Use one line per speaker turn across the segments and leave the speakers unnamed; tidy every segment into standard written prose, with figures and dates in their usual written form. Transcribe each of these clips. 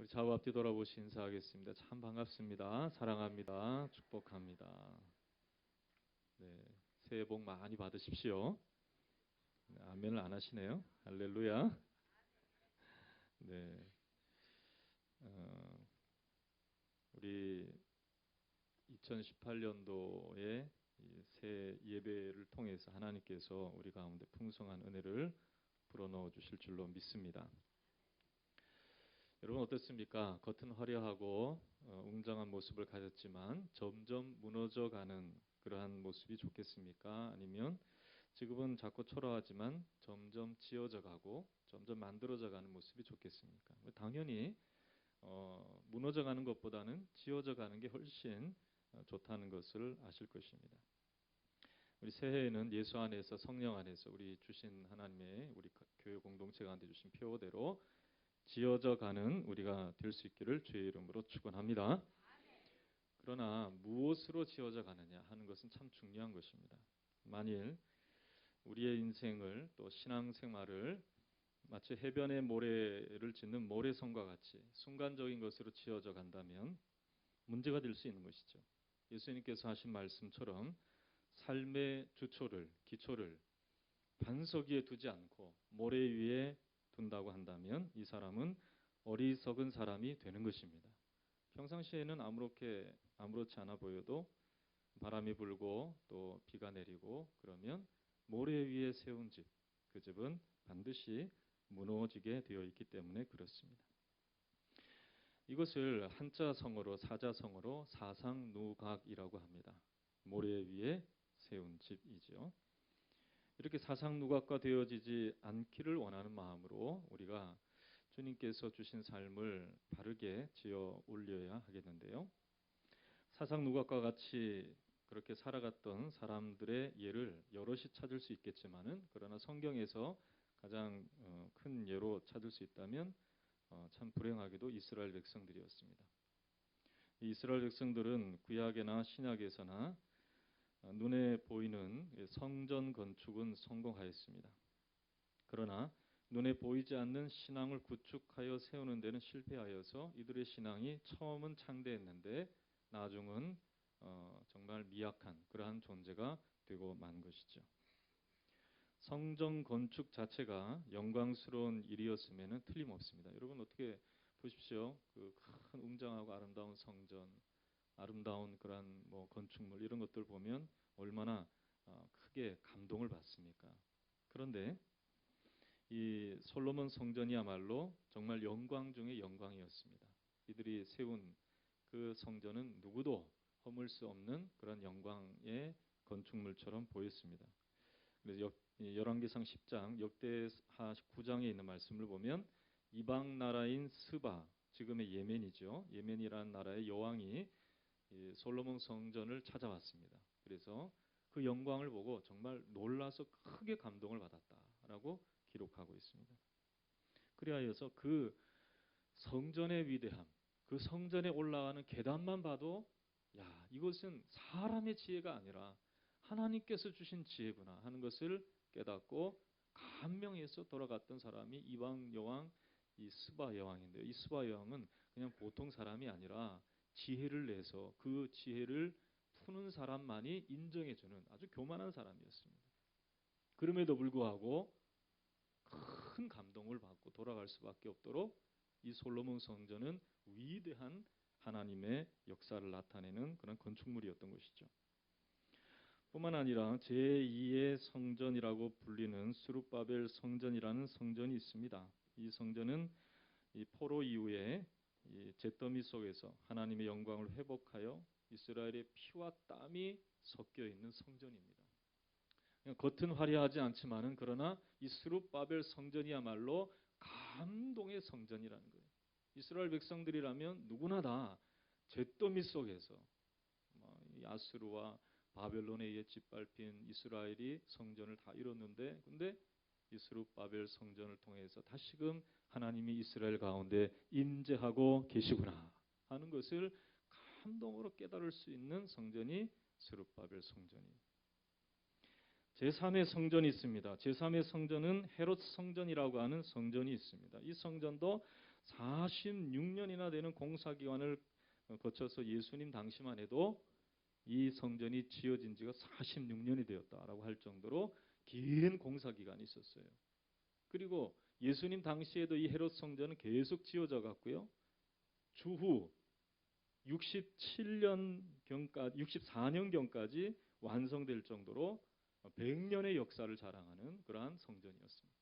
우리 좌우 앞뒤 돌아보시 인사하겠습니다. 참 반갑습니다. 사랑합니다. 축복합니다. 네, 새해 복 많이 받으십시오. 네, 아멘을 안 하시네요. 할렐루야. 네, 우리 2018년도에 새 예배를 통해서 하나님께서 우리 가운데 풍성한 은혜를 불어넣어 주실 줄로 믿습니다. 여러분 어떻습니까? 겉은 화려하고 웅장한 모습을 가졌지만 점점 무너져가는 그러한 모습이 좋겠습니까? 아니면 지금은 자꾸 초라하지만 점점 지어져가고 점점 만들어져가는 모습이 좋겠습니까? 당연히 무너져가는 것보다는 지어져가는 게 훨씬 좋다는 것을 아실 것입니다. 우리 새해에는 예수 안에서 성령 안에서 우리 주신 하나님의 우리 교회 공동체 가운데 주신 표대로 지어져 가는 우리가 될 수 있기를 주의 이름으로 축원합니다. 그러나 무엇으로 지어져 가느냐 하는 것은 참 중요한 것입니다. 만일 우리의 인생을 또 신앙생활을 마치 해변의 모래를 짓는 모래성과 같이 순간적인 것으로 지어져 간다면 문제가 될 수 있는 것이죠. 예수님께서 하신 말씀처럼 삶의 주초를 기초를 반석 위에 두지 않고 모래 위에 둔다고 한다면 이 사람은 어리석은 사람이 되는 것입니다. 평상시에는 아무렇지 않아 보여도 바람이 불고 또 비가 내리고 그러면 모래 위에 세운 집, 그 집은 반드시 무너지게 되어 있기 때문에 그렇습니다. 이것을 한자성어로 사자성어로 사상누각이라고 합니다. 모래 위에 세운 집이죠. 이렇게 사상누각화 되어지지 않기를 원하는 마음으로 우리가 주님께서 주신 삶을 바르게 지어 올려야 하겠는데요. 사상누각과 같이 그렇게 살아갔던 사람들의 예를 여럿이 찾을 수 있겠지만은 그러나 성경에서 가장 큰 예로 찾을 수 있다면 참 불행하게도 이스라엘 백성들이었습니다. 이 이스라엘 백성들은 구약이나 신약에서나 눈에 보이는 성전 건축은 성공하였습니다. 그러나 눈에 보이지 않는 신앙을 구축하여 세우는 데는 실패하여서 이들의 신앙이 처음은 창대했는데 나중은 정말 미약한 그러한 존재가 되고 만 것이죠. 성전 건축 자체가 영광스러운 일이었음에는 틀림없습니다. 여러분 어떻게 보십시오. 그 큰 웅장하고 아름다운 성전, 아름다운 그러한 건축물 이런 것들 보면 얼마나 크게 감동을 받습니까? 그런데 이 솔로몬 성전이야말로 정말 영광 중의 영광이었습니다. 이들이 세운 그 성전은 누구도 허물 수 없는 그런 영광의 건축물처럼 보였습니다. 그래서 열왕기상 10장 역대하 9장에 있는 말씀을 보면 이방 나라인 스바, 지금의 예멘이죠. 예멘이라는 나라의 여왕이 솔로몬 성전을 찾아왔습니다. 그래서 그 영광을 보고 정말 놀라서 크게 감동을 받았다라고 기록하고 있습니다. 그리하여서 그 성전의 위대함, 그 성전에 올라가는 계단만 봐도 야, 이것은 사람의 지혜가 아니라 하나님께서 주신 지혜구나 하는 것을 깨닫고 감명해서 돌아갔던 사람이 이방 여왕 이 스바 여왕인데요. 이 스바 여왕은 그냥 보통 사람이 아니라 지혜를 내서 그 지혜를 푸는 사람만이 인정해주는 아주 교만한 사람이었습니다. 그럼에도 불구하고 큰 감동을 받고 돌아갈 수밖에 없도록 이 솔로몬 성전은 위대한 하나님의 역사를 나타내는 그런 건축물이었던 것이죠. 뿐만 아니라 제2의 성전이라고 불리는 스룹바벨 성전이라는 성전이 있습니다. 이 성전은 이 포로 이후에 이 잿더미 속에서 하나님의 영광을 회복하여 이스라엘의 피와 땀이 섞여 있는 성전입니다. 겉은 화려하지 않지만은 그러나 이 스룹바벨 성전이야말로 감동의 성전이라는 거예요. 이스라엘 백성들이라면 누구나 다 잿더미 속에서 이 아수르와 바벨론에 의해 짓밟힌 이스라엘이 성전을 다 이뤘는데 근데 이 스룹바벨 성전을 통해서 다시금 하나님이 이스라엘 가운데 임재하고 계시구나 하는 것을 감동으로 깨달을 수 있는 성전이 스룹바벨 성전이에요. 제3의 성전이 있습니다. 제3의 성전은 헤롯 성전이라고 하는 성전이 있습니다. 이 성전도 46년이나 되는 공사기간을 거쳐서 예수님 당시만 해도 이 성전이 지어진 지가 46년이 되었다라고 할 정도로 긴 공사기간이 있었어요. 그리고 예수님 당시에도 이 헤롯 성전은 계속 지어져 갔고요. 주후 64년경까지 완성될 정도로 100년의 역사를 자랑하는 그러한 성전이었습니다.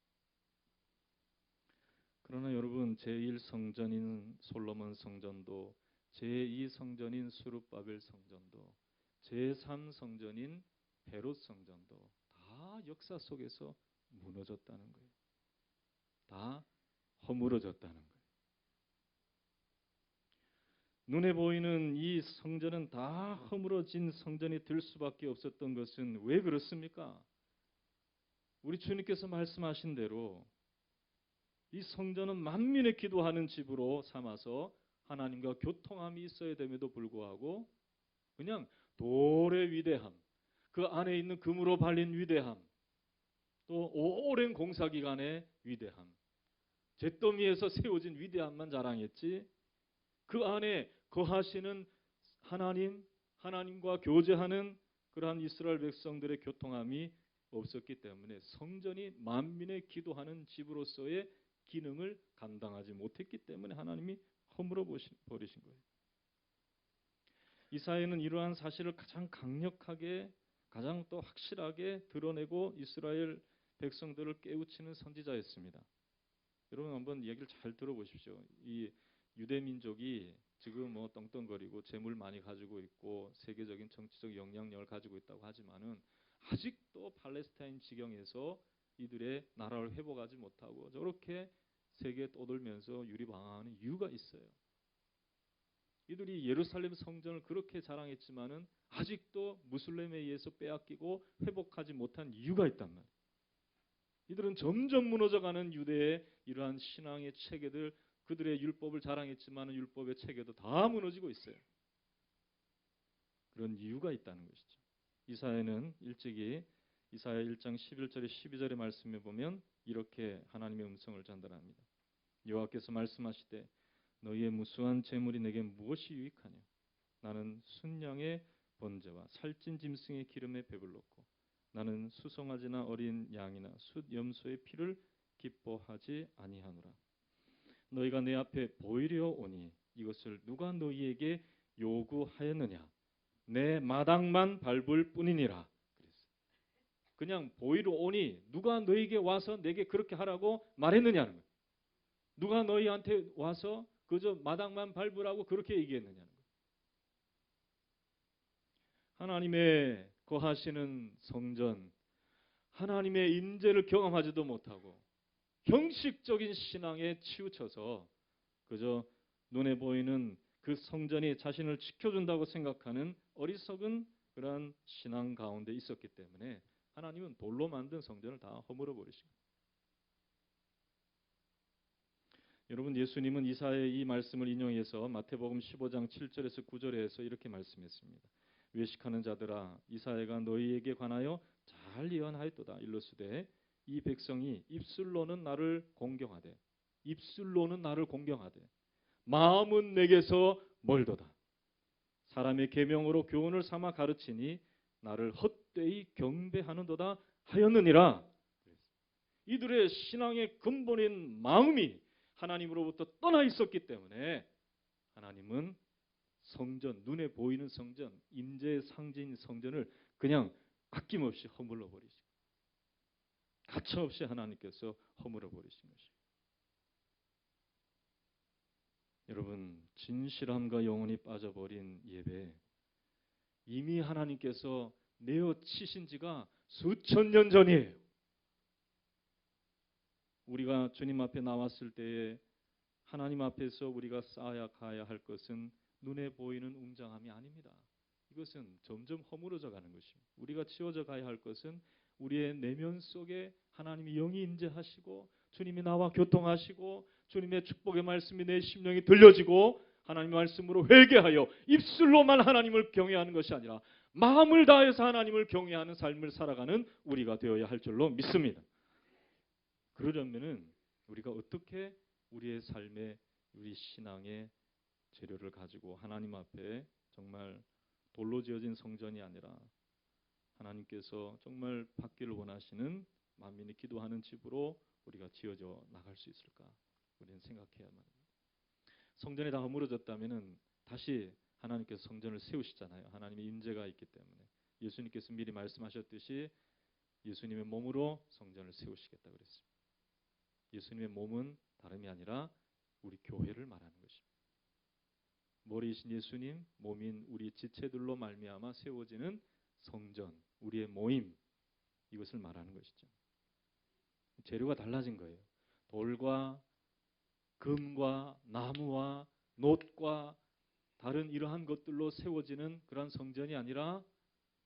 그러나 여러분, 제1성전인 솔로몬 성전도, 제2성전인 수룹바벨 성전도, 제3성전인 헤롯 성전도 다 역사 속에서 무너졌다는 거예요. 다 허물어졌다는 거예요. 눈에 보이는 이 성전은 다 허물어진 성전이 될 수밖에 없었던 것은 왜 그렇습니까? 우리 주님께서 말씀하신 대로 이 성전은 만민의 기도하는 집으로 삼아서 하나님과 교통함이 있어야 됨에도 불구하고 그냥 돌의 위대함, 그 안에 있는 금으로 발린 위대함, 또 오랜 공사기간의 위대함, 잿더미에서 세워진 위대함만 자랑했지 그 안에 거하시는 하나님과 교제하는 그러한 이스라엘 백성들의 교통함이 없었기 때문에 성전이 만민의 기도하는 집으로서의 기능을 감당하지 못했기 때문에 하나님이 허물어 버리신 거예요. 이사야는 이러한 사실을 가장 강력하게, 가장 또 확실하게 드러내고 이스라엘 백성들을 깨우치는 선지자였습니다. 여러분 한번 얘기를 잘 들어보십시오. 이 유대 민족이 지금 뭐 떵떵거리고 재물 많이 가지고 있고 세계적인 정치적 영향력을 가지고 있다고 하지만은 아직도 팔레스타인 지경에서 이들의 나라를 회복하지 못하고 저렇게 세계에 떠돌면서 유리방황하는 이유가 있어요. 이들이 예루살렘 성전을 그렇게 자랑했지만은 아직도 무슬림에 의해서 빼앗기고 회복하지 못한 이유가 있단 말이에요. 이들은 점점 무너져가는 유대의 이러한 신앙의 체계들, 그들의 율법을 자랑했지만은 율법의 체계도 다 무너지고 있어요. 그런 이유가 있다는 것이죠. 이사야는 일찍이 이사야 1장 11절에 12절의 말씀에 보면 이렇게 하나님의 음성을 전달합니다. 여호와께서 말씀하시되 너희의 무수한 재물이 내게 무엇이 유익하냐? 나는 순양의 번제와 살찐 짐승의 기름에 배불렀고 나는 수송아지나 어린 양이나 숫 염소의 피를 기뻐하지 아니하노라. 너희가 내 앞에 보이려 오니 이것을 누가 너희에게 요구하였느냐? 내 마당만 밟을 뿐이니라. 그냥 보이러 오니 누가 너희에게 와서 내게 그렇게 하라고 말했느냐는 거예요. 누가 너희한테 와서 그저 마당만 밟으라고 그렇게 얘기했느냐는 거예요. 하나님의 거하시는 성전, 하나님의 임재를 경험하지도 못하고 형식적인 신앙에 치우쳐서 그저 눈에 보이는 그 성전이 자신을 지켜준다고 생각하는 어리석은 그러한 신앙 가운데 있었기 때문에 하나님은 돌로 만든 성전을 다 허물어 버리십니다. 여러분, 예수님은 이사야의 이 말씀을 인용해서 마태복음 15장 7절에서 9절에서 이렇게 말씀했습니다. 외식하는 자들아, 이사야가 너희에게 관하여 잘 예언하였도다. 일러스되 이 백성이 입술로는 나를 공경하되 마음은 내게서 멀도다. 사람의 계명으로 교훈을 삼아 가르치니 나를 헛되이 경배하는도다 하였느니라. 이들의 신앙의 근본인 마음이 하나님으로부터 떠나 있었기 때문에 하나님은 성전, 눈에 보이는 성전, 임재의 상징인 성전을 그냥 아낌없이 허물어 버리시고 가차없이 하나님께서 허물어 버리신 것입니다. 여러분, 진실함과 영혼이 빠져버린 예배, 이미 하나님께서 내어치신 지가 수천 년 전이에요. 우리가 주님 앞에 나왔을 때에 하나님 앞에서 우리가 쌓아가야 할 것은 눈에 보이는 웅장함이 아닙니다. 이것은 점점 허물어져 가는 것입니다. 우리가 치워져 가야 할 것은 우리의 내면 속에 하나님이 영이 임재하시고 주님이 나와 교통하시고 주님의 축복의 말씀이 내 심령에 들려지고 하나님의 말씀으로 회개하여 입술로만 하나님을 경외하는 것이 아니라 마음을 다해서 하나님을 경외하는 삶을 살아가는 우리가 되어야 할 줄로 믿습니다. 그러려면은 우리가 어떻게 우리의 삶의 우리 신앙의 재료를 가지고 하나님 앞에 정말 돌로 지어진 성전이 아니라 하나님께서 정말 받기를 원하시는 만민이 기도하는 집으로 우리가 지어져 나갈 수 있을까? 우리는 생각해야만 합니다. 성전이 다 허물어졌다면은 다시 하나님께서 성전을 세우시잖아요. 하나님의 임재가 있기 때문에 예수님께서 미리 말씀하셨듯이 예수님의 몸으로 성전을 세우시겠다 그랬습니다. 예수님의 몸은 다름이 아니라 우리 교회를 말하는 것입니다. 머리이신 예수님, 몸인 우리 지체들로 말미암아 세워지는 성전, 우리의 모임, 이것을 말하는 것이죠. 재료가 달라진 거예요. 돌과 금과 나무와 놋과 다른 이러한 것들로 세워지는 그러한 성전이 아니라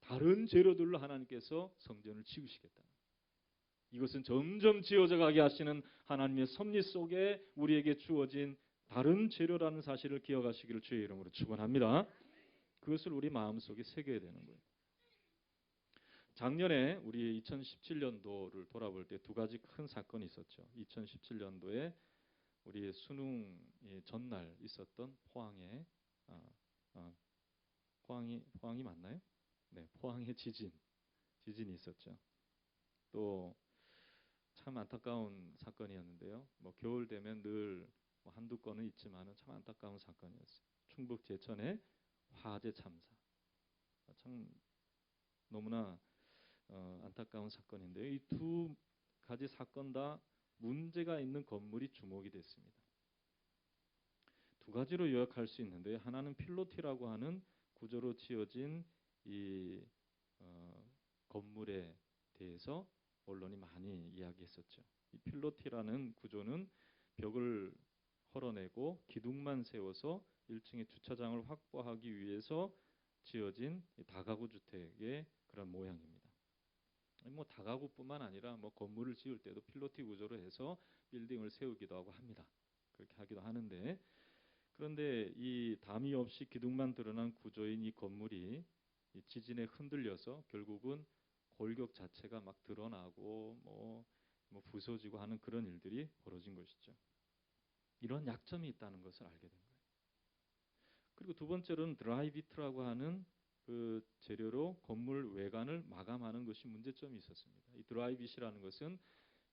다른 재료들로 하나님께서 성전을 지으시겠다. 이것은 점점 지어져 가게 하시는 하나님의 섭리 속에 우리에게 주어진 다른 재료라는 사실을 기억하시기를 주의 이름으로 축원합니다. 그것을 우리 마음속에 새겨야 되는 거예요. 작년에 우리 2017년도를 돌아볼 때 두 가지 큰 사건이 있었죠. 2017년도에 우리 수능 전날 있었던 포항에 포항이 맞나요? 네, 포항의 지진이 있었죠. 또 참 안타까운 사건이었는데요. 뭐 겨울 되면 늘 뭐 한두 건은 있지만은 참 안타까운 사건이었어요. 충북 제천의 화재 참사. 참 너무나 안타까운 사건인데요. 이 두 가지 사건 다 문제가 있는 건물이 주목이 됐습니다. 두 가지로 요약할 수 있는데 하나는 필로티라고 하는 구조로 지어진 이 건물에 대해서 언론이 많이 이야기했었죠. 이 필로티라는 구조는 벽을 헐어내고 기둥만 세워서 1층의 주차장을 확보하기 위해서 지어진 다가구 주택의 그런 모양입니다. 뭐 다가구뿐만 아니라 뭐 건물을 지을 때도 필로티 구조로 해서 빌딩을 세우기도 하고 합니다. 그렇게 하기도 하는데 그런데 이 담이 없이 기둥만 드러난 구조인 이 건물이 이 지진에 흔들려서 결국은 골격 자체가 막 드러나고 뭐 부서지고 하는 그런 일들이 벌어진 것이죠. 이런 약점이 있다는 것을 알게 된 거예요. 그리고 두 번째로는 드라이비트라고 하는 그 재료로 건물 외관을 마감하는 것이 문제점이 있었습니다. 이 드라이빗이라는 것은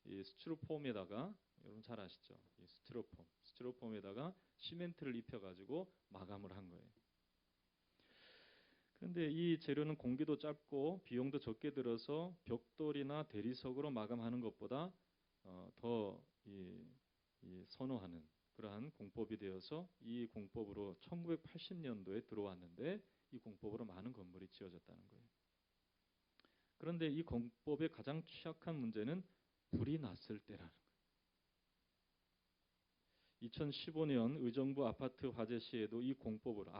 이 스티로폼에다가 여러분 잘 아시죠? 이 스티로폼에다가 시멘트를 입혀가지고 마감을 한 거예요. 그런데 이 재료는 공기도 짧고 비용도 적게 들어서 벽돌이나 대리석으로 마감하는 것보다 더 선호하는 그러한 공법이 되어서 이 공법으로 1980년도에 들어왔는데 이 공법으로 많은 건물이 지어졌다는 거예요. 그런데 이 공법의 가장 취약한 문제는 불이 났을 때라는 거예요. 2015년 의정부 아파트 화재 시에도 이 공법으로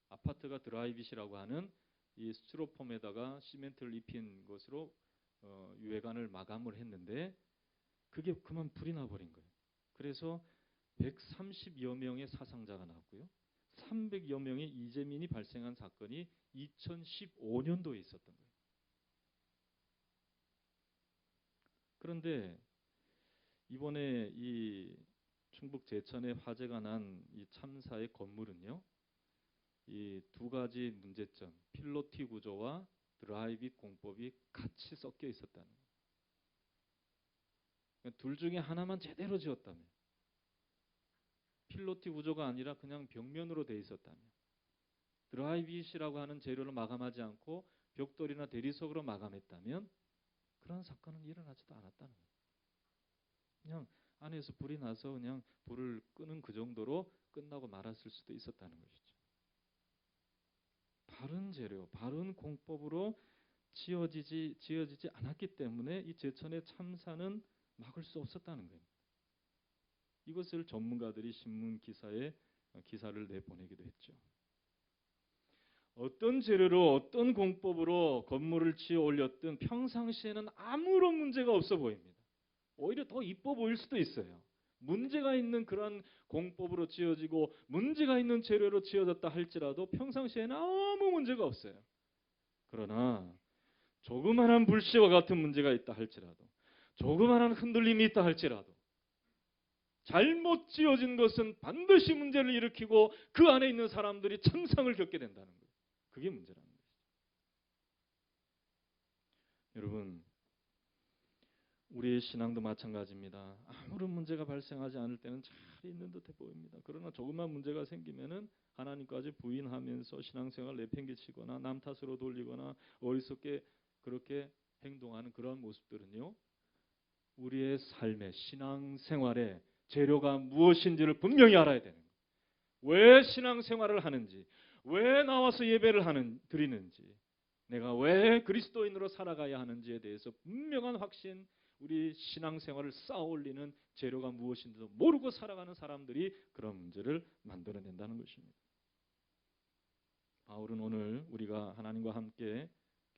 아파트가 드라이빗이라고 하는 이 스티로폼에다가 시멘트를 입힌 것으로 외관을 마감을 했는데 그게 그만 불이 나버린 거예요. 그래서 130여 명의 사상자가 나왔고요. 300여 명의 이재민이 발생한 사건이 2015년도에 있었던 거예요. 그런데 이번에 이 충북 제천에 화재가 난 이 참사의 건물은요. 이 두 가지 문제점, 필로티 구조와 드라이빗 공법이 같이 섞여 있었다는 거예요. 그러니까 둘 중에 하나만 제대로 지었다면 필로티 구조가 아니라 그냥 벽면으로 돼 있었다면 드라이빗이라고 하는 재료를 마감하지 않고 벽돌이나 대리석으로 마감했다면 그런 사건은 일어나지도 않았다는 거예요. 그냥 안에서 불이 나서 그냥 불을 끄는 그 정도로 끝나고 말았을 수도 있었다는 것이죠. 바른 재료, 바른 공법으로 지어지지 않았기 때문에 이 제천의 참사는 막을 수 없었다는 거예요. 이것을 전문가들이 신문 기사에 기사를 내보내기도 했죠. 어떤 재료로 어떤 공법으로 건물을 지어 올렸든 평상시에는 아무런 문제가 없어 보입니다. 오히려 더 이뻐 보일 수도 있어요. 문제가 있는 그런 공법으로 지어지고 문제가 있는 재료로 지어졌다 할지라도 평상시에는 아무 문제가 없어요. 그러나 조그만한 불씨와 같은 문제가 있다 할지라도 조그만한 흔들림이 있다 할지라도 잘못 지어진 것은 반드시 문제를 일으키고 그 안에 있는 사람들이 창상을 겪게 된다는 거예요. 그게 문제라는 거예요. 여러분, 우리의 신앙도 마찬가지입니다. 아무런 문제가 발생하지 않을 때는 잘 있는 듯해 보입니다. 그러나 조금만 문제가 생기면은 하나님까지 부인하면서 신앙생활을 내팽개치거나 남 탓으로 돌리거나 어리석게 그렇게 행동하는 그런 모습들은요, 우리의 삶의 신앙생활의 재료가 무엇인지를 분명히 알아야 되는 거예요. 왜 신앙생활을 하는지, 왜 나와서 예배를 드리는지, 내가 왜 그리스도인으로 살아가야 하는지에 대해서 분명한 확신, 우리 신앙생활을 쌓아올리는 재료가 무엇인지도 모르고 살아가는 사람들이 그런 문제를 만들어낸다는 것입니다. 바울은 오늘 우리가 하나님과 함께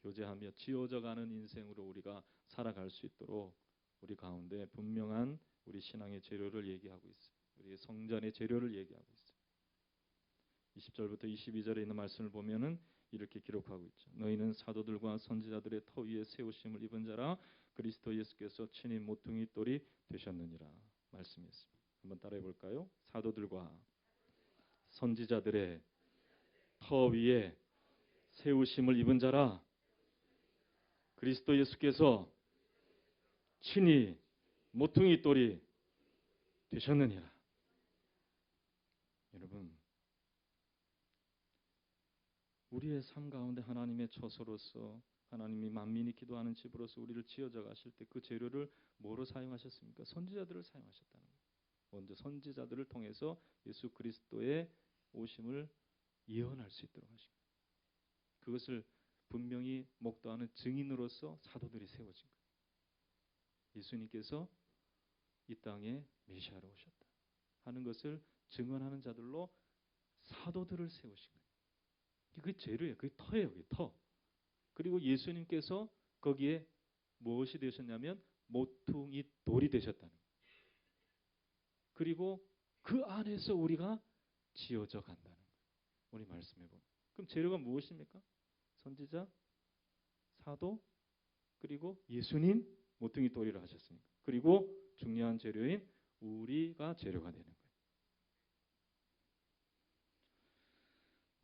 교제하며 지어져가는 인생으로 우리가 살아갈 수 있도록 우리 가운데 분명한 우리 신앙의 재료를 얘기하고 있어요. 우리 성전의 재료를 얘기하고 있어요. 20절부터 22절에 있는 말씀을 보면은 이렇게 기록하고 있죠. 너희는 사도들과 선지자들의 터 위에 세우심을 입은 자라 그리스도 예수께서 친히 모퉁이 돌이 되셨느니라 말씀했습니다. 한번 따라해 볼까요? 사도들과 선지자들의 터 위에 세우심을 입은 자라 그리스도 예수께서 친히 모퉁이 돌이 되셨느니라. 여러분, 우리의 삶 가운데 하나님의 처소로서 하나님이 만민이 기도하는 집으로서 우리를 지어져 가실 때 그 재료를 뭐로 사용하셨습니까? 선지자들을 사용하셨다는 거예요. 먼저 선지자들을 통해서 예수 그리스도의 오심을 예언할 수 있도록 하신 거예요. 그것을 분명히 목도하는 증인으로서 사도들이 세워진 거예요. 예수님께서 이 땅에 메시아로 오셨다 하는 것을 증언하는 자들로 사도들을 세우신 거예요. 그게 재료예요. 그게 터예요. 그게 터. 그리고 예수님께서 거기에 무엇이 되셨냐면 모퉁이 돌이 되셨다는 거예요. 그리고 그 안에서 우리가 지어져 간다는 거예요. 우리 말씀해 보면. 그럼 재료가 무엇입니까? 선지자, 사도, 그리고 예수님 모퉁이 돌이라 하셨으니까. 그리고 중요한 재료인 우리가 재료가 되는 거예요.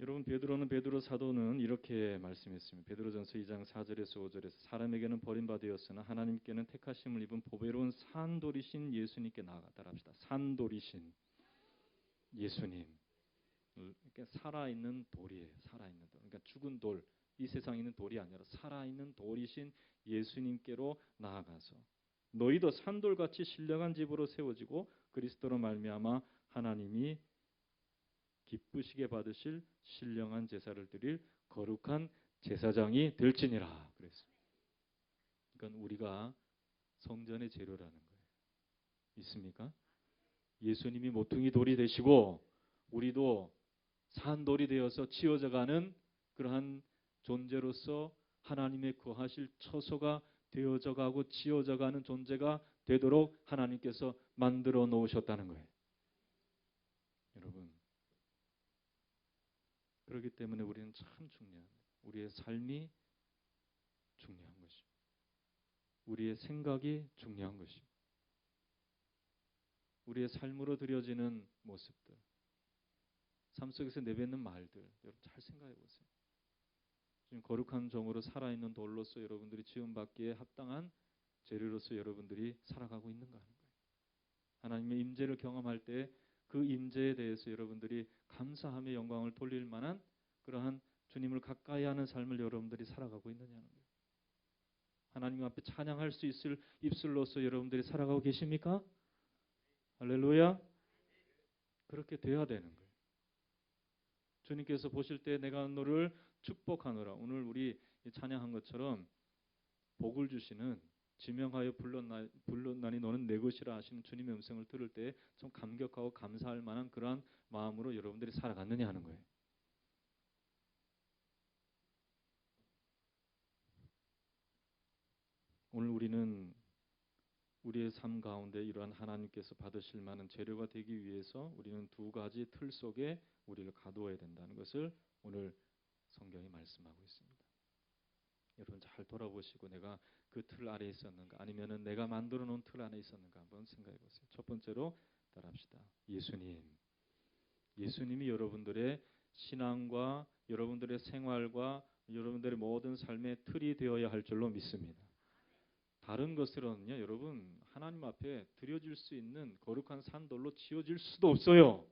여러분, 베드로 사도는 이렇게 말씀했습니다. 베드로전서 2장 4절에서 5절에서 사람에게는 버림받으었으나 하나님께는 택하심을 입은 보배로운 산돌이신 예수님께 나아갔다 합시다. 산돌이신 예수님. 그러니까 살아있는 돌이에요. 살아있는 돌. 그러니까 죽은 돌. 이 세상에 있는 돌이 아니라 살아있는 돌이신 예수님께로 나아가서 너희도 산돌같이 신령한 집으로 세워지고 그리스도로 말미암아 하나님이 기쁘시게 받으실 신령한 제사를 드릴 거룩한 제사장이 될지니라 그랬습니다. 그러니까 우리가 성전의 재료라는 거예요. 있습니까? 예수님이 모퉁이 돌이 되시고 우리도 산돌이 되어서 치워져가는 그러한 존재로서 하나님의 거하실 처소가 되어져가고 지어져가는 존재가 되도록 하나님께서 만들어 놓으셨다는 거예요. 여러분, 그렇기 때문에 우리는 참 중요한 우리의 삶이 중요한 것입니다. 우리의 생각이 중요한 것입니다. 우리의 삶으로 드려지는 모습들, 삶 속에서 내뱉는 말들, 여러분 잘 생각해 보세요. 지금 거룩한 종으로 살아있는 돌로서 여러분들이 지음받기에 합당한 재료로서 여러분들이 살아가고 있는가 하는 거예요. 하나님의 임재를 경험할 때 그 임재에 대해서 여러분들이 감사하며 영광을 돌릴 만한 그러한 주님을 가까이 하는 삶을 여러분들이 살아가고 있느냐는 거예요. 하나님 앞에 찬양할 수 있을 입술로서 여러분들이 살아가고 계십니까? 할렐루야. 그렇게 돼야 되는 거예요. 주님께서 보실 때 내가 너를 축복하노라. 오늘 우리 찬양한 것처럼 복을 주시는 지명하여 불렀나니 너는 내 것이라 하시는 주님의 음성을 들을 때 좀 감격하고 감사할 만한 그러한 마음으로 여러분들이 살아갔느냐 하는 거예요. 오늘 우리는 우리의 삶 가운데 이러한 하나님께서 받으실 만한 재료가 되기 위해서 우리는 두 가지 틀 속에 우리를 가두어야 된다는 것을 오늘 성경이 말씀하고 있습니다. 여러분 잘 돌아보시고 내가 그 틀 아래에 있었는가 아니면은 내가 만들어 놓은 틀 안에 있었는가 한번 생각해 보세요. 첫 번째로 따라합시다. 예수님이 여러분들의 신앙과 여러분들의 생활과 여러분들의 모든 삶의 틀이 되어야 할 줄로 믿습니다. 다른 것으로는요, 여러분 하나님 앞에 드려질 수 있는 거룩한 산돌로 지어질 수도 없어요.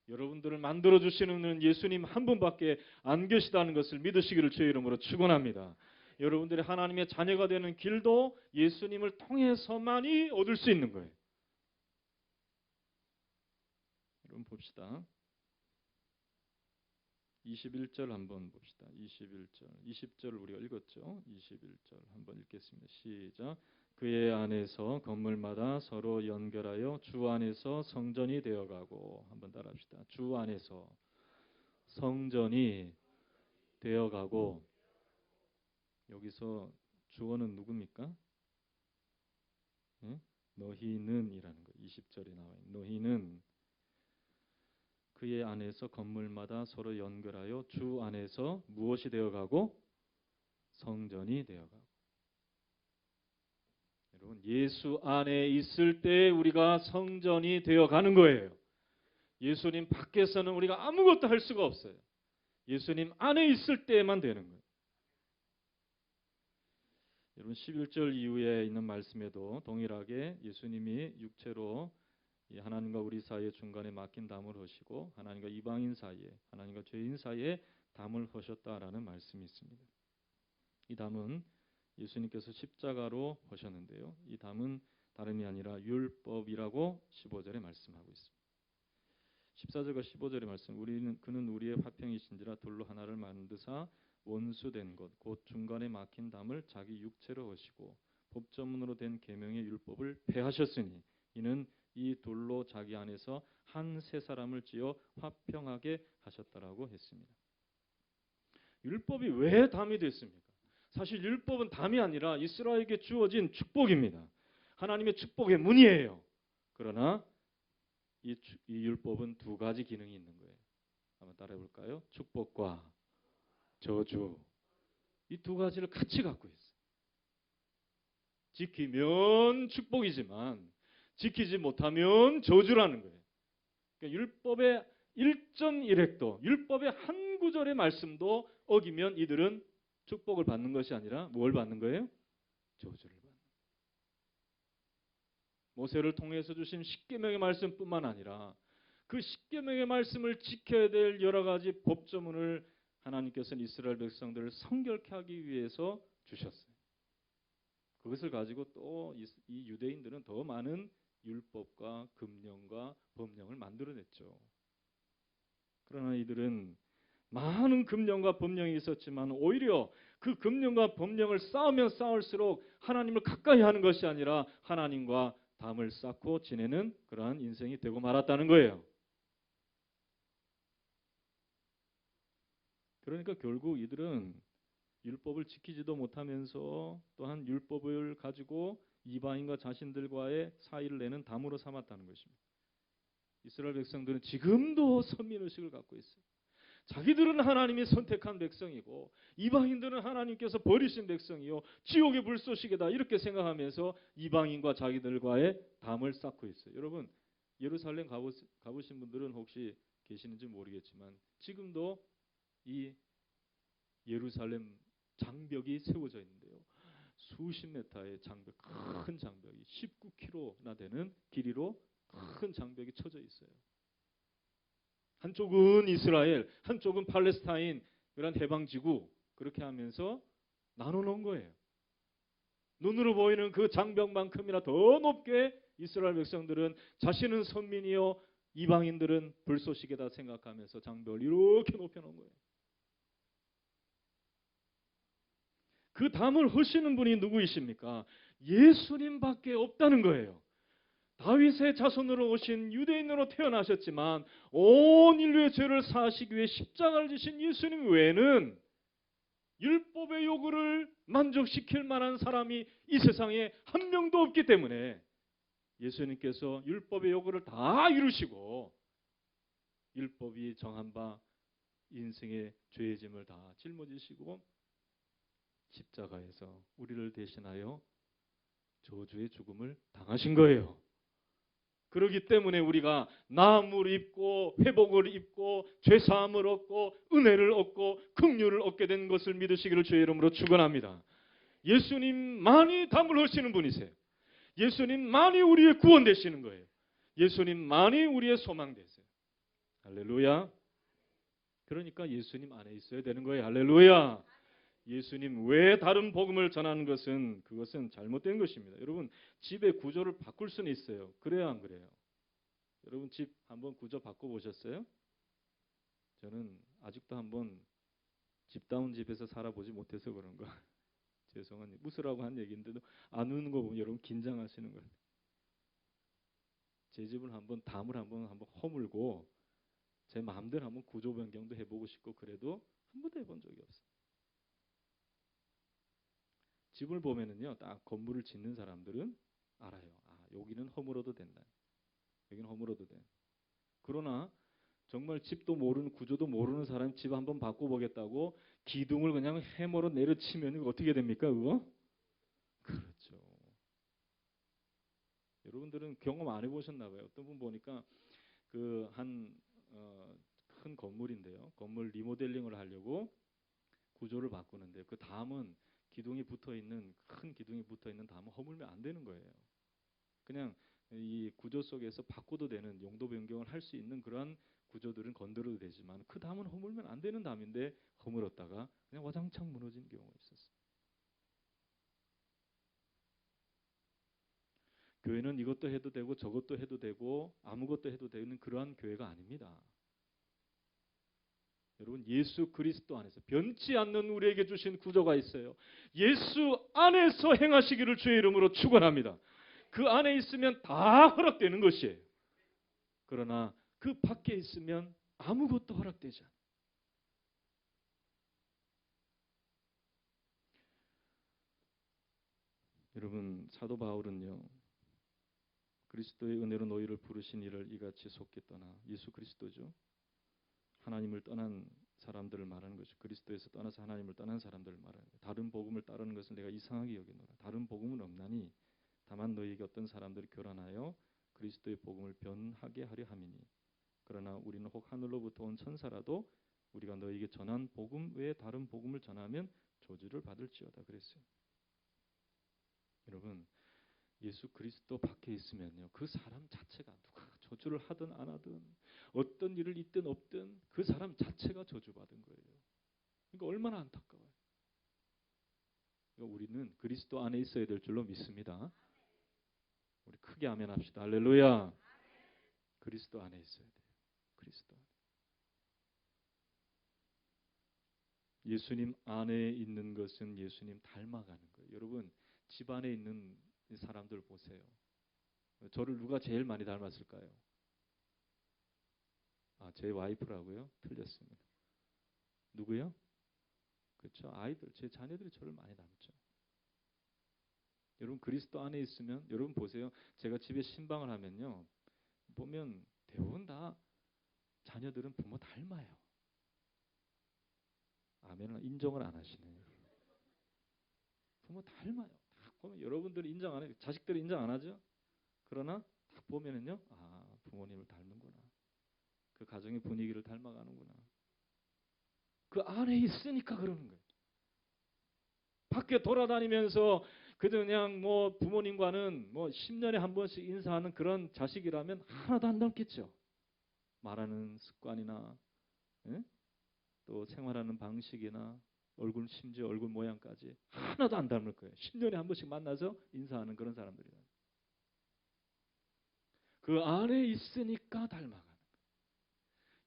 여러분들을 만들어 주시는 예수님 한 분밖에 안 계시다는 것을 믿으시기를 주의 이름으로 축원합니다. 여러분들이 하나님의 자녀가 되는 길도 예수님을 통해서만이 얻을 수 있는 거예요. 여러분 봅시다. 21절 한번 봅시다. 21절, 20절 우리가 읽었죠. 21절 한번 읽겠습니다. 시작. 그의 안에서 건물마다 서로 연결하여 주 안에서 성전이 되어가고, 한번 따라합시다. 주 안에서 성전이 되어가고. 여기서 주어는 누굽니까? 네? 너희는 이라는 거. 20절에 나와요. 너희는 그의 안에서 건물마다 서로 연결하여 주 안에서 무엇이 되어가고? 성전이 되어가고. 여러분 예수 안에 있을 때 우리가 성전이 되어가는 거예요. 예수님 밖에서는 우리가 아무것도 할 수가 없어요. 예수님 안에 있을 때만 되는 거예요. 여러분 11절 이후에 있는 말씀에도 동일하게 예수님이 육체로 하나님과 우리 사이의 중간에 막힌 담을 허시고 하나님과 이방인 사이에, 하나님과 죄인 사이에 담을 허셨다라는 말씀이 있습니다. 이 담은 예수님께서 십자가로 허셨는데요. 이 담은 다름이 아니라 율법이라고 15절에 말씀하고 있습니다. 14절과 15절의 말씀, 그는 우리의 화평이신지라 돌로 하나를 만드사 원수된 것 곧 중간에 막힌 담을 자기 육체로 허시고 법조문으로 된 계명의 율법을 폐하셨으니 이는 이 돌로 자기 안에서 한 세 사람을 지어 화평하게 하셨다라고 했습니다. 율법이 왜 담이 됐습니까? 사실 율법은 담이 아니라 이스라엘에게 주어진 축복입니다. 하나님의 축복의 문이에요. 그러나 이 율법은 두 가지 기능이 있는 거예요. 한번 따라해 볼까요? 축복과 저주. 이 두 가지를 같이 갖고 있어요. 지키면 축복이지만 지키지 못하면 저주라는 거예요. 그러니까 율법의 일점일획도, 율법의 한 구절의 말씀도 어기면 이들은 축복을 받는 것이 아니라 뭘 받는 거예요? 저주를 받는 거예요. 모세를 통해서 주신 십계명의 말씀뿐만 아니라 그 십계명의 말씀을 지켜야 될 여러 가지 법조문을 하나님께서는 이스라엘 백성들을 성결케 하기 위해서 주셨어요. 그것을 가지고 또 이 유대인들은 더 많은 율법과 금령과 법령을 만들어냈죠. 그러나 이들은 많은 금령과 법령이 있었지만 오히려 그 금령과 법령을 쌓으면 쌓을수록 하나님을 가까이 하는 것이 아니라 하나님과 담을 쌓고 지내는 그러한 인생이 되고 말았다는 거예요. 그러니까 결국 이들은 율법을 지키지도 못하면서 또한 율법을 가지고 이방인과 자신들과의 사이를 내는 담으로 삼았다는 것입니다. 이스라엘 백성들은 지금도 선민의식을 갖고 있어요. 자기들은 하나님이 선택한 백성이고 이방인들은 하나님께서 버리신 백성이요 지옥의 불쏘시개다 이렇게 생각하면서 이방인과 자기들과의 담을 쌓고 있어요. 여러분 예루살렘 가보신 분들은 혹시 계시는지 모르겠지만 지금도 이 예루살렘 장벽이 세워져 있는데요. 수십 메타의 장벽, 큰 장벽이 19km나 되는 길이로 큰 장벽이 쳐져 있어요. 한쪽은 이스라엘, 한쪽은 팔레스타인, 그런 해방지구 그렇게 하면서 나눠놓은 거예요. 눈으로 보이는 그 장벽만큼이나 더 높게 이스라엘 백성들은 자신은 선민이요 이방인들은 불쏘시개다 생각하면서 장벽을 이렇게 높여놓은 거예요. 그 담을 허시는 분이 누구이십니까? 예수님밖에 없다는 거예요. 다윗의 자손으로 오신 유대인으로 태어나셨지만 온 인류의 죄를 사하시기 위해 십자가를 지신 예수님 외에는 율법의 요구를 만족시킬 만한 사람이 이 세상에 한 명도 없기 때문에 예수님께서 율법의 요구를 다 이루시고 율법이 정한 바 인생의 죄의 짐을 다 짊어지시고 십자가에서 우리를 대신하여 저주의 죽음을 당하신 거예요. 그렇기 때문에 우리가 나음을 입고 회복을 입고 죄사함을 얻고 은혜를 얻고 긍휼을 얻게 된 것을 믿으시기를 주의 이름으로 축원합니다. 예수님만이 담을 하시는 분이세요. 예수님만이 우리의 구원 되시는 거예요. 예수님만이 우리의 소망 되세요. 할렐루야. 그러니까 예수님 안에 있어야 되는 거예요. 할렐루야. 예수님 외에 다른 복음을 전하는 그것은 잘못된 것입니다. 여러분, 집의 구조를 바꿀 수는 있어요. 그래요, 안 그래요? 여러분 집 한번 구조 바꿔보셨어요? 저는 아직도 한번 집다운 집에서 살아보지 못해서 그런 거. 죄송한 웃으라고 한 얘기인데도 안 우는 거 보면 여러분 긴장하시는 거예요. 제 집을 담을 한번 허물고 제 마음대로 한번 구조 변경도 해보고 싶고 그래도 한 번도 해본 적이 없어요. 집을 보면은요, 딱 건물을 짓는 사람들은 알아요. 여기는 허물어도 된다. 여기는 허물어도 돼. 그러나 정말 집도 모르는 구조도 모르는 사람이 집 한번 바꿔보겠다고 기둥을 그냥 해머로 내려치면 이거 어떻게 됩니까? 그거? 그렇죠. 여러분들은 경험 안 해보셨나 봐요. 어떤 분 보니까 큰 건물인데요. 건물 리모델링을 하려고 구조를 바꾸는데 그 다음은 기둥이 붙어 있는 큰 기둥이 붙어 있는 다음은 허물면 안 되는 거예요. 그냥 이 구조 속에서 바꿔도 되는 용도 변경을 할 수 있는 그러한 구조들은 건드려도 되지만 그 다음은 허물면 안 되는 담인데 허물었다가 그냥 와장창 무너진 경우가 있었어요. 교회는 이것도 해도 되고 저것도 해도 되고 아무것도 해도 되는 그러한 교회가 아닙니다. 여러분, 예수 그리스도 안에서 변치 않는 우리에게 주신 구조가 있어요. 예수 안에서 행하시기를 주의 이름으로 축원합니다. 그 안에 있으면 다 허락되는 것이에요. 그러나 그 밖에 있으면 아무것도 허락되지 않아요. 여러분, 사도 바울은요, 그리스도의 은혜로 너희를 부르신 이를 이같이 속히 떠나, 예수 그리스도죠. 하나님을 떠난 사람들을 말하는 것이 그리스도에서 떠나서 하나님을 떠난 사람들을 말하는 거예요. 다른 복음을 따르는 것을 내가 이상하게 여기노라. 다른 복음은 없나니 다만 너희에게 어떤 사람들이 교란하여 그리스도의 복음을 변하게 하려 함이니 그러나 우리는 혹 하늘로부터 온 천사라도 우리가 너희에게 전한 복음 외에 다른 복음을 전하면 저주를 받을지어다 그랬어요. 여러분, 예수 그리스도 밖에 있으면요, 그 사람 자체가 누가 저주를 하든 안 하든 어떤 일을 있든 없든 그 사람 자체가 저주받은 거예요. 그러니까 얼마나 안타까워요. 그러니까 우리는 그리스도 안에 있어야 될 줄로 믿습니다. 우리 크게 아멘 합시다. 할렐루야. 그리스도 안에 있어야 돼요. 그리스도 안에. 예수님 안에 있는 것은 예수님 닮아가는 거예요. 여러분, 집 안에 있는 사람들 보세요. 저를 누가 제일 많이 닮았을까요? 제 와이프라고요? 틀렸습니다. 누구요? 그렇죠. 아이들, 제 자녀들이 저를 많이 닮죠. 여러분, 그리스도 안에 있으면 여러분 보세요. 제가 집에 신방을 하면요, 보면 대부분 다 자녀들은 부모 닮아요. 아멘은 인정을 안 하시네요. 부모 닮아요. 딱 보면 여러분들이 인정 안 해요. 자식들이 인정 안 하죠. 그러나 딱 보면은요, 부모님을 닮는구나. 그 가정의 분위기를 닮아가는구나. 그 안에 있으니까 그러는 거예요. 밖에 돌아다니면서 그냥 뭐 부모님과는 뭐 10년에 한 번씩 인사하는 그런 자식이라면 하나도 안 닮겠죠. 말하는 습관이나 또 생활하는 방식이나 심지어 얼굴 모양까지 하나도 안 닮을 거예요. 10년에 한 번씩 만나서 인사하는 그런 사람들이다. 그 안에 있으니까 닮아가는 거예요.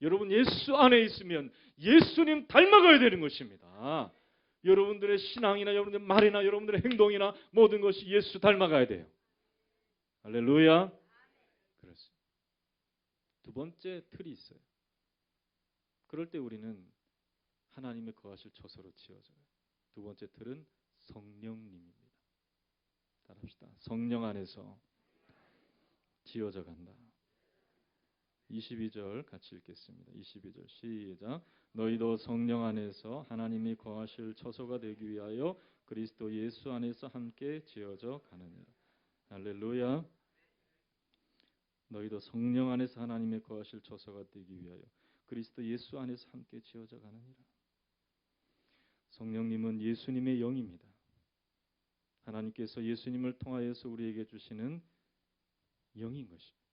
여러분, 예수 안에 있으면 예수님 닮아가야 되는 것입니다. 여러분들의 신앙이나 여러분들의 말이나 여러분들의 행동이나 모든 것이 예수 닮아가야 돼요. 할렐루야. 그렇습니다. 두 번째 틀이 있어요. 그럴 때 우리는 하나님의 거하실 처소로 지어져요. 두 번째 틀은 성령님입니다. 따라합시다. 성령 안에서 지어져 간다. 22절 같이 읽겠습니다. 22절 시작. 너희도 성령 안에서 하나님이 거하실 처소가 되기 위하여 그리스도 예수 안에서 함께 지어져 가느니라. 할렐루야. 너희도 성령 안에서 하나님의 거하실 처소가 되기 위하여 그리스도 예수 안에서 함께 지어져 가느니라. 성령님은 예수님의 영입니다. 하나님께서 예수님을 통하여서 우리에게 주시는 영인 것입니다.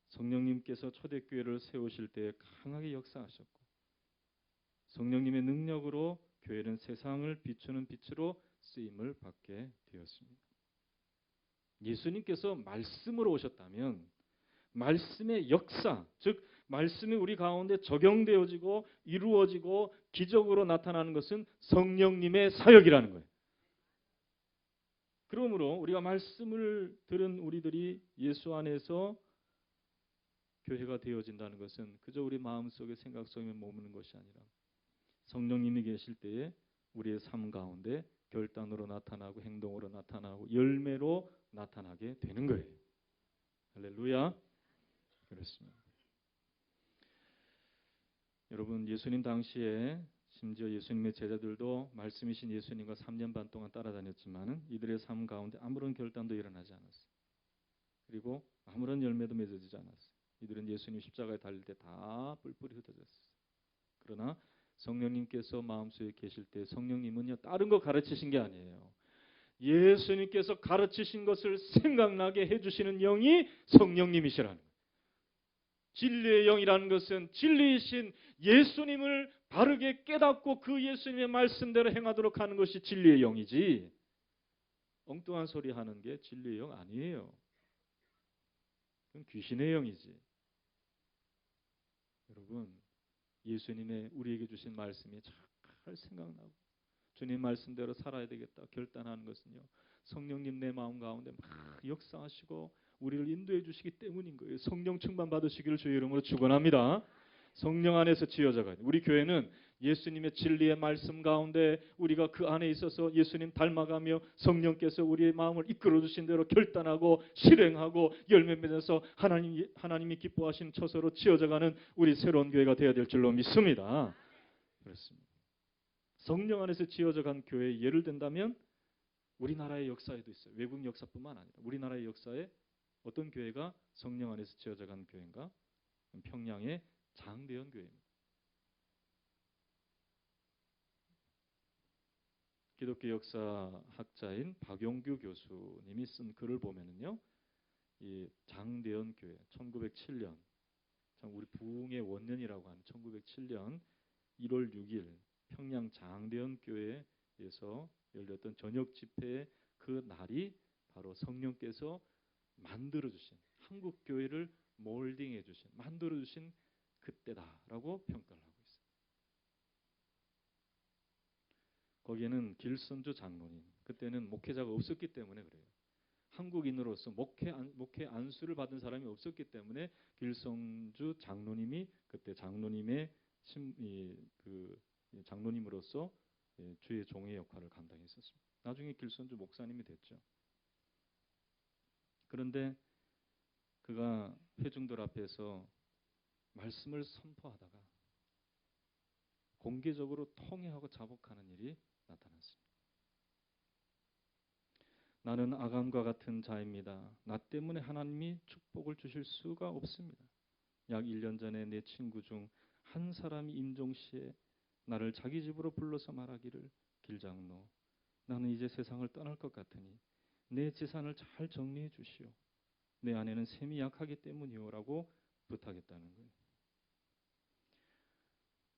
성령님께서 초대교회를 세우실 때 강하게 역사하셨고 성령님의 능력으로 교회는 세상을 비추는 빛으로 쓰임을 받게 되었습니다. 예수님께서 말씀으로 오셨다면 말씀의 역사, 즉 말씀이 우리 가운데 적용되어지고 이루어지고 기적으로 나타나는 것은 성령님의 사역이라는 거예요. 그러므로 우리가 말씀을 들은 우리들이 예수 안에서 교회가 되어진다는 것은 그저 우리 마음속에 생각 속에 머무는 것이 아니라 성령님이 계실 때에 우리의 삶 가운데 결단으로 나타나고 행동으로 나타나고 열매로 나타나게 되는 거예요. 할렐루야. 그렇습니다. 여러분, 예수님 당시에 심지어 예수님의 제자들도 말씀이신 예수님과 3년 반 동안 따라다녔지만 이들의 삶 가운데 아무런 결단도 일어나지 않았어요. 그리고 아무런 열매도 맺어지지 않았어요. 이들은 예수님 십자가에 달릴 때 다 뿔뿔이 흩어졌어요. 그러나 성령님께서 마음속에 계실 때 성령님은요 다른 거 가르치신 게 아니에요. 예수님께서 가르치신 것을 생각나게 해주시는 영이 성령님이시라는 거예요. 진리의 영이라는 것은 진리이신 예수님을 바르게 깨닫고 그 예수님의 말씀대로 행하도록 하는 것이 진리의 영이지 엉뚱한 소리 하는 게 진리의 영 아니에요. 그건 귀신의 영이지. 여러분, 예수님의 우리에게 주신 말씀이 잘 생각나고 주님 말씀대로 살아야 되겠다 결단하는 것은요 성령님 내 마음 가운데 막 역사하시고 우리를 인도해 주시기 때문인 거예요. 성령 충만 받으시기를 주의 이름으로 축원합니다. 성령 안에서 지어져 가요. 우리 교회는 예수님의 진리의 말씀 가운데 우리가 그 안에 있어서 예수님 닮아가며 성령께서 우리의 마음을 이끌어 주신 대로 결단하고 실행하고 열매 맺어서 하나님이 기뻐하시는 처소로 지어져 가는 우리 새로운 교회가 되어야 될 줄로 믿습니다. 그렇습니다. 성령 안에서 지어져 간 교회의 예를 든다면 우리나라의 역사에도 있어요. 외국 역사뿐만 아니라 우리나라의 역사에 어떤 교회가 성령 안에서 지어져 간 교회인가? 평양의 장대현 교회입니다. 기독교 역사학자인 박용규 교수님이 쓴 글을 보면은요, 이 장대현 교회 1907년, 참 우리 부흥의 원년이라고 하는 1907년 1월 6일 평양 장대현 교회에서 열렸던 저녁 집회의 그 날이 바로 성령께서 만들어 주신 한국 교회를 몰딩해 주신 만들어 주신 그때다라고 평가를 하고 있어요. 거기에는 길선주 장로님, 그때는 목회자가 없었기 때문에 그래요. 한국인으로서 목회 안수를 받은 사람이 없었기 때문에 길선주 장로님이 그때 장로님의 장로님으로서 주의 종의 역할을 감당했었습니다. 나중에 길선주 목사님이 됐죠. 그런데 그가 회중들 앞에서 말씀을 선포하다가 공개적으로 통회하고 자복하는 일이 나타났습니다. 나는 아감과 같은 자입니다. 나 때문에 하나님이 축복을 주실 수가 없습니다. 약 1년 전에 내 친구 중 한 사람이 임종시에 나를 자기 집으로 불러서 말하기를 길장로, 나는 이제 세상을 떠날 것 같으니 내 재산을 잘 정리해 주시오. 내 아내는 셈이 약하기 때문이요 라고 부탁했다는 거예요.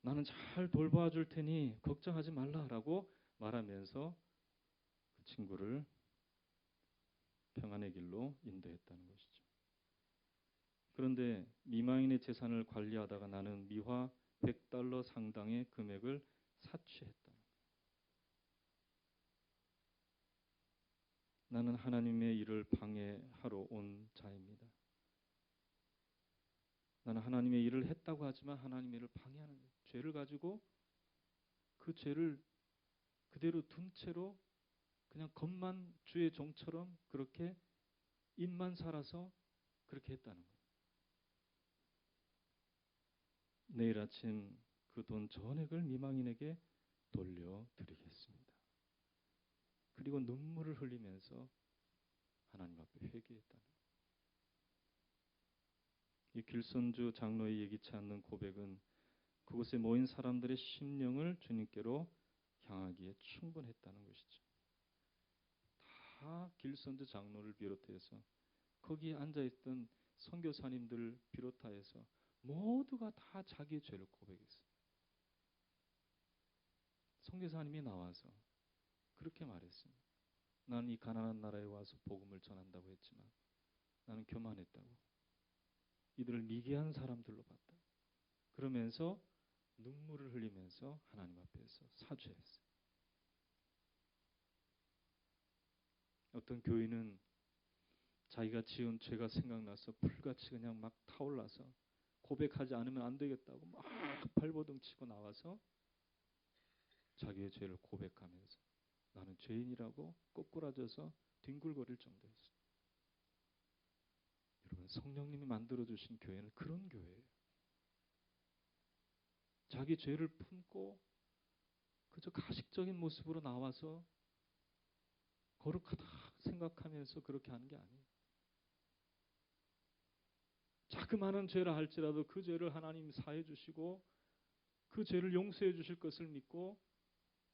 나는 잘 돌봐줄 테니 걱정하지 말라라고 말하면서 그 친구를 평안의 길로 인도했다는 것이죠. 그런데 미망인의 재산을 관리하다가 나는 미화 $100 상당의 금액을 사취했다. 나는 하나님의 일을 방해하러 온 자입니다. 나는 하나님의 일을 했다고 하지만 하나님의 일을 방해하는 거예요. 죄를 가지고 그 죄를 그대로 둔 채로 그냥 겉만 주의 종처럼 그렇게 입만 살아서 그렇게 했다는 거예요. 내일 아침 그 돈 전액을 미망인에게 돌려드리겠습니다. 그리고 눈물을 흘리면서 하나님 앞에 회개했다는 거예요. 이 길선주 장로의 예기치 않는 고백은 그곳에 모인 사람들의 심령을 주님께로 향하기에 충분했다는 것이죠. 다 길선주 장로를 비롯해서 거기에 앉아있던 선교사님들 비롯하여서 모두가 다 자기의 죄를 고백했어요. 선교사님이 나와서 그렇게 말했습니다. 난 이 가난한 나라에 와서 복음을 전한다고 했지만 나는 교만했다고. 이들을 미개한 사람들로 봤다. 그러면서 눈물을 흘리면서 하나님 앞에서 사죄했어요. 어떤 교인은 자기가 지은 죄가 생각나서 불같이 그냥 막 타올라서 고백하지 않으면 안 되겠다고 막 발버둥 치고 나와서 자기의 죄를 고백하면서 나는 죄인이라고 꼬꾸라져서 뒹굴거릴 정도였어요. 여러분, 성령님이 만들어주신 교회는 그런 교회예요. 자기 죄를 품고 그저 가식적인 모습으로 나와서 거룩하다 생각하면서 그렇게 하는 게 아니에요. 자그마한 죄라 할지라도 그 죄를 하나님 사해 주시고 그 죄를 용서해 주실 것을 믿고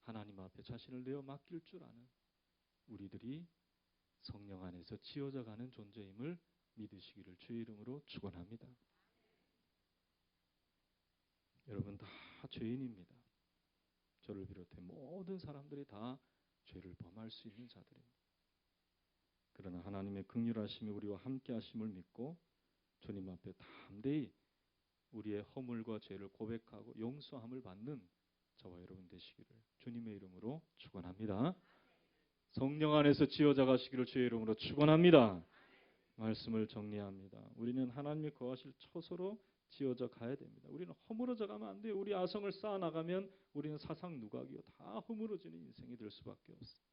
하나님 앞에 자신을 내어 맡길 줄 아는 우리들이 성령 안에서 지어져 가는 존재임을 믿으시기를 주의 이름으로 축원합니다. 여러분 다 죄인입니다. 저를 비롯해 모든 사람들이 다 죄를 범할 수 있는 자들입니다. 그러나 하나님의 긍휼하심이 우리와 함께 하심을 믿고 주님 앞에 담대히 우리의 허물과 죄를 고백하고 용서함을 받는 저와 여러분 되시기를 주님의 이름으로 축원합니다. 성령 안에서 지어져 가시기를 주의 이름으로 축원합니다. 말씀을 정리합니다. 우리는 하나님이 거하실 처소로 지어져 가야 됩니다. 우리는 허물어져 가면 안 돼요. 우리 아성을 쌓아 나가면 우리는 사상 누각이요 다 허물어지는 인생이 될 수밖에 없어요.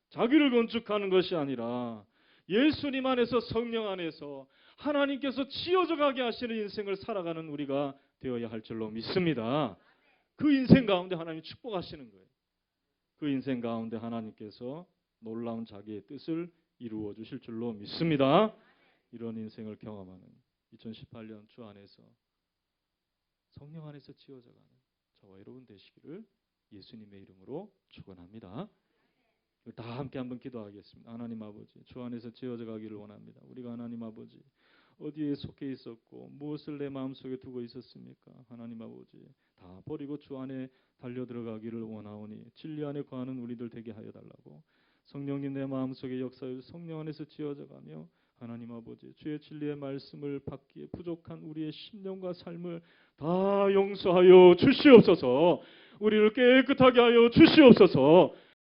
자기를 건축하는 것이 아니라 예수님 안에서 성령 안에서 하나님께서 지어져 가게 하시는 인생을 살아가는 우리가 되어야 할 줄로 믿습니다. 그 인생 가운데 하나님이 축복하시는 거예요. 그 인생 가운데 하나님께서 놀라운 자기의 뜻을 이루어 주실 줄로 믿습니다. 이런 인생을 경험하는 2018년 주 안에서 성령 안에서 지어져 가는 저와 여러분 되시기를 예수님의 이름으로 축원합니다. 다 함께 한번 기도하겠습니다. 하나님 아버지, 주 안에서 지어져 가기를 원합니다. 우리가 하나님 아버지 어디에 속해 있었고 무엇을 내 마음속에 두고 있었습니까? 하나님 아버지 다 버리고 주 안에 달려 들어가기를 원하오니 진리 안에 거하는 우리들 되게 하여 달라고. 성령님 내 마음속에 역사해 성령 안에서 지어져 가며 하나님 아버지 주의 진리의 말씀을 받기에 부족한 우리의 심령과 삶을 다 용서하여 주시옵소서. 우리를 깨끗하게 하여 주시옵소서.